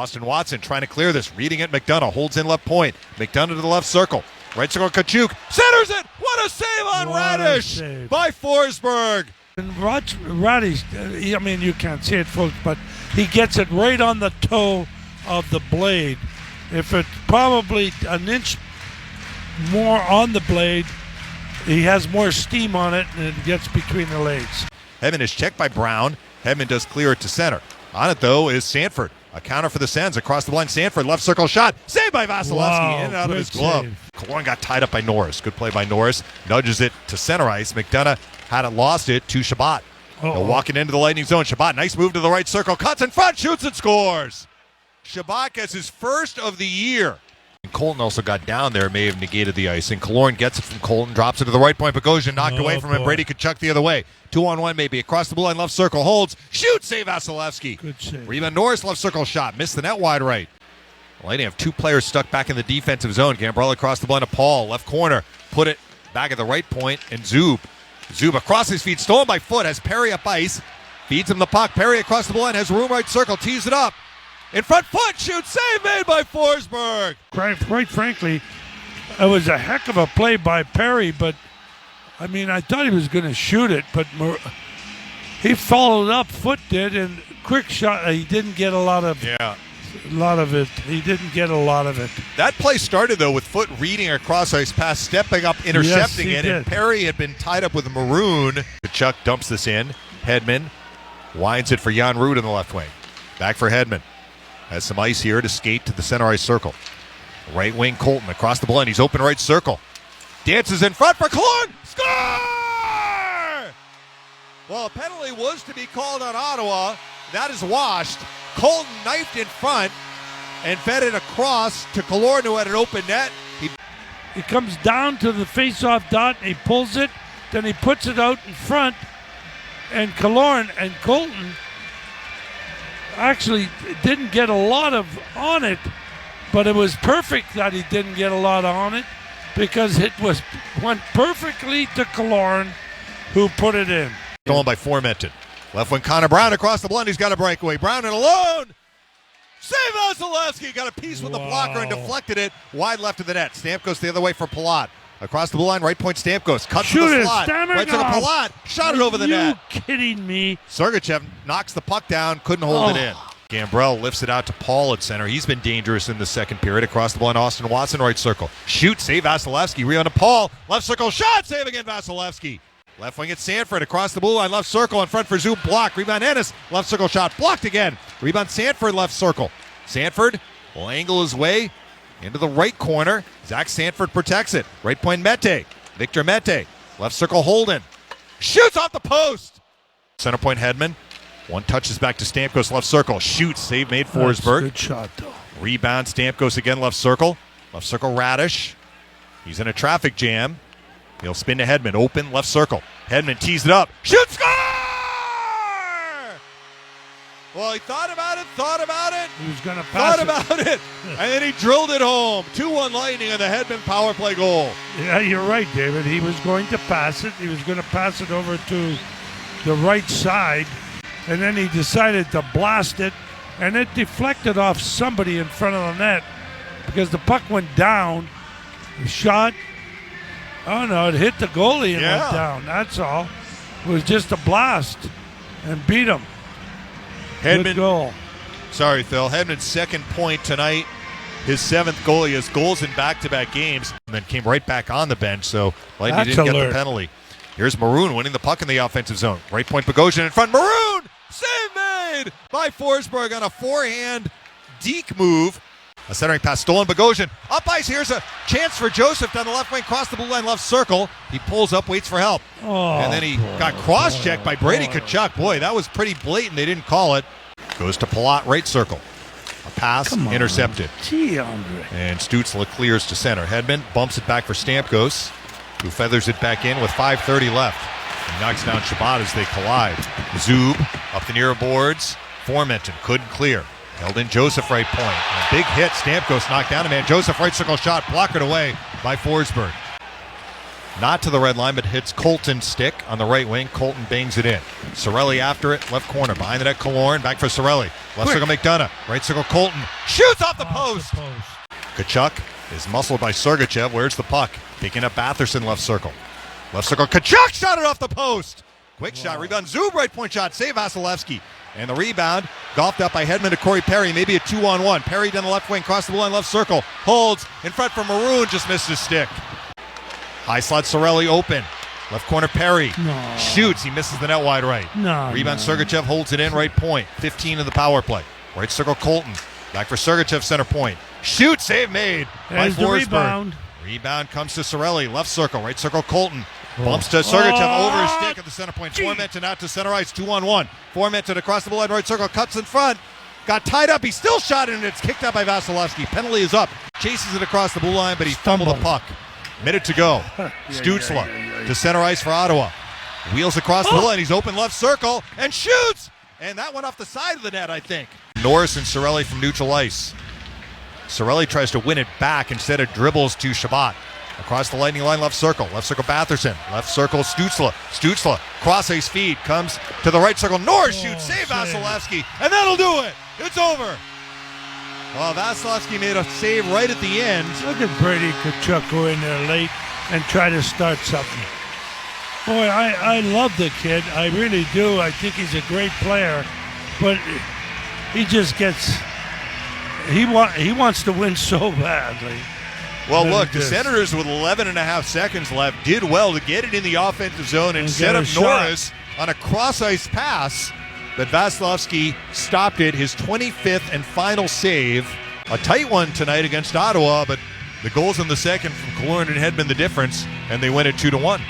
Austin Watson trying to clear this. Reading it, McDonough holds in left point. McDonough to the left circle. Right circle, Tkachuk. Centers it! What a save on Radish by Forsberg! And Radish, I mean, you can't see it, folks, but he gets it right on the toe of the blade. If it's probably an inch more on the blade, he has more steam on it, and it gets between the legs. Hedman is checked by Brown. Hedman does clear it to center. On it, though, is Sanford. A counter for the Sens across the line. Sanford, left circle shot. Saved by Vasilevsky. In and out of his glove. Killorn got tied up by Norris. Good play by Norris. Nudges it to center ice. McDonough had it lost it to Shabbat. Walking into the Lightning zone. Shabbat, nice move to the right circle. Cuts in front, shoots and scores. Shabbat gets his first of the year. And Colton also got down there, may have negated the ice. And Killorn gets it from Colton, drops it to the right point. Bogosian knocked away from him. Brady Tkachuk the other way. 2-on-1 maybe. Across the blue line, left circle, holds. Shoots, save Vasilevsky. Good save. Rebound Norris, left circle shot. Missed the net wide right. Lightning have two players stuck back in the defensive zone. Gambrell across the blue line to Paul. Left corner. Put it back at the right point. And Zub across his feet. Stolen by Foot. Has Perry up ice. Feeds him the puck. Perry across the blue line. Has room right circle. Tees it up. In front, Foot shoots, save made by Forsberg. Quite frankly, it was a heck of a play by Perry, but I mean, I thought he was going to shoot it, but he followed up. Foot did, and quick shot. He didn't get a lot of it. He didn't get a lot of it. That play started though with Foot reading across ice pass, stepping up, intercepting it, and Perry had been tied up with Maroon. Tkachuk dumps this in. Hedman winds it for Jan Rud in the left wing. Back for Hedman. Has some ice here to skate to the center ice circle. Right wing Colton across the blue line. He's open right circle. Dances in front for Killorn. Score! Well, a penalty was to be called on Ottawa. That is washed. Colton knifed in front and fed it across to Killorn, who had an open net. He comes down to the face-off dot. He pulls it. Then he puts it out in front. And Killorn and Colton actually didn't get a lot on it, but it was perfect that he didn't get a lot on it because it went perfectly to Killorn, who put it in. Stolen by Formenton. Left wing Connor Brown across the blue. He's got a breakaway. Brown and alone. Save Vasilevsky. Got a piece with the blocker and deflected it wide left of the net. Stamkos the other way for Palat. Across the blue line, right point Stamkos. Cuts to the slot. Right to the Palat. Shot it over the net. Are you kidding me? Sergachev knocks the puck down. Couldn't hold it in. Gambrell lifts it out to Paul at center. He's been dangerous in the second period. Across the blue line, Austin Watson, right circle. Shoot, save Vasilevsky. Rebound to Paul. Left circle shot. Save again Vasilevsky. Left wing at Sanford. Across the blue line, left circle. In front for Zub. Block. Rebound Ennis. Left circle shot. Blocked again. Rebound Sanford, left circle. Sanford will angle his way into the right corner. Zach Sanford protects it. Right point Mete. Victor Mete. Left circle Holden. Shoots off the post. Center point Hedman. One touches back to Stamkos, left circle. Shoots. Save made Forsberg. Good shot, though. Rebound Stamkos again, left circle. Left circle Radish. He's in a traffic jam. He'll spin to Hedman. Open left circle. Hedman tees it up. Shoots. Score! Well, he thought about it. He was going to pass it. And then he drilled it home. 2-1 Lightning on the Hedman power play goal. Yeah, you're right, David. He was going to pass it. He was going to pass it over to the right side. And then he decided to blast it. And it deflected off somebody in front of the net because the puck went down. The shot. Oh, no, it hit the goalie and went down. That's all. It was just a blast and beat him. Hedman, good goal. Sorry, Phil. Hedman's second point tonight. His seventh goal. He has goals in back-to-back games and then came right back on the bench, so Lightning didn't get the penalty. Here's Maroon winning the puck in the offensive zone. Right point Bogosian in front. Maroon! Save made by Forsberg on a forehand deke move. A centering pass stolen. Bogosian up ice. Here's a chance for Joseph down the left wing. Cross the blue line, left circle. He pulls up, waits for help. And then he got cross-checked by Brady Tkachuk. Boy, that was pretty blatant. They didn't call it. Goes to Palat, right circle. A pass intercepted. Gee, Andre. And Stützle clears to center. Hedman bumps it back for Stamkos, who feathers it back in with 5:30 left. He knocks down Shabbat as they collide. Zub up the near boards. Formenton couldn't clear. Held in Joseph right point. A big hit. Stamkos knocked down a man. Joseph right circle shot. Blocked away by Forsberg. Not to the red line, but hits Colton's stick on the right wing. Colton bangs it in. Sorelli after it, left corner. Behind the net, Killorn. Back for Sorelli. Left circle, McDonough. Right circle, Colton. Shoots off the post. Tkachuk is muscled by Sergachev. Where's the puck? Picking up Batherson, left circle. Left circle, Tkachuk shot it off the post. Quick shot, rebound. Zub, right point shot. Save Vasilevsky. And the rebound, golfed up by Hedman to Corey Perry. Maybe a 2-on-1. Perry down the left wing, cross the blue line, left circle. Holds in front for Maroon, just missed his stick. High slot, Sorelli open. Left corner, Perry. No. Shoots, he misses the net wide right. Rebound, Sergachev holds it in, right point. 15 in the power play. Right circle, Colton. Back for Sergachev, center point. Shoot, save made by There's the Forsberg. rebound. Rebound comes to Sorelli, left circle, right circle, Colton. Bumps to Sergachev over his stick at the center point. Formenton out to center ice, 2-on-1. Formenton across the blue line, right circle, cuts in front. Got tied up, he still shot it, and it's kicked out by Vasilevsky. Penalty is up. Chases it across the blue line, but he fumbled the puck. Minute to go. Stützle to center ice for Ottawa. Wheels across the blue line, he's open left circle, and shoots! And that went off the side of the net, I think. Norris and Sorelli from neutral ice. Sorelli tries to win it back, instead of dribbles to Shabbat. Across the Lightning line, left circle Batherson, left circle Stützle, cross ice feed, comes to the right circle, Norris shoots, save Vasilevsky, and that'll do it. It's over. Well, Vasilevsky made a save right at the end. Look at Brady Tkachuk go in there late and try to start something. Boy, I love the kid. I really do. I think he's a great player, but he just gets. He wants to win so badly. Well, look, the Senators with 11 and a half seconds left did well to get it in the offensive zone and set up Norris on a cross-ice pass, but Vasilevsky stopped it, his 25th and final save. A tight one tonight against Ottawa, but the goals in the second from Killorn and Hedman the difference, and they win it 2-1.